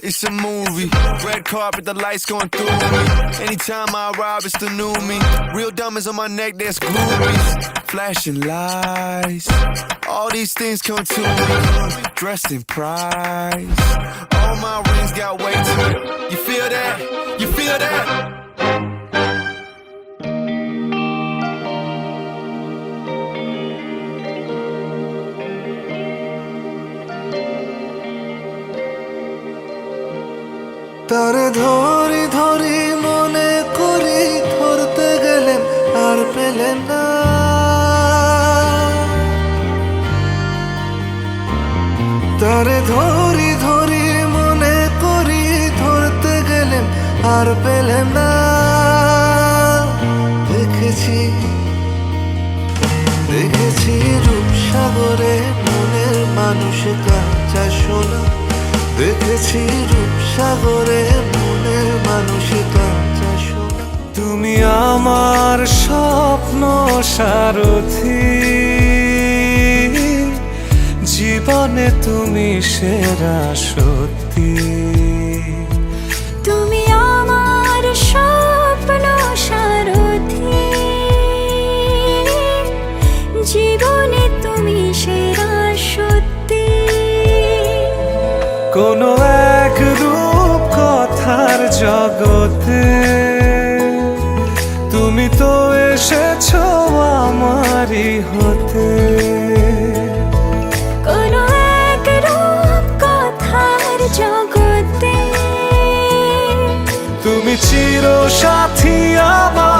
it's a movie. Red carpet, the lights going through me. Anytime I arrive, it's the new me. Real diamonds on my neck, that's groupies. Flashing lights, all these things come to me. Dressed in price, all my rings got weight to it. You feel that? You feel that? তারে ধরি ধরি মনে করি ধরতে গেলেন আর পেলেন না তারে ধরি ধরি মনে করি ধরতে গেলেন আর পেলেন না দেখেছি দেখেছি রূপসাগরে মনের মানুষ কাঁচা সোনা দেখেছি রূপসাগরে মনের মানুষ কাঁচা সোনা তুমি আমার স্বপ্ন সারথি জীবনে তুমি সেরা সত্যি তুমি আমার স্বপ্ন সারথি জীবনে তুমি সেরা সত্যি কোনো এক রূপ কথার জগতে তুমি তো এসেছো আমারই হতে কোনো এক রূপ কথার জগতে তুমি চির সাথী আমার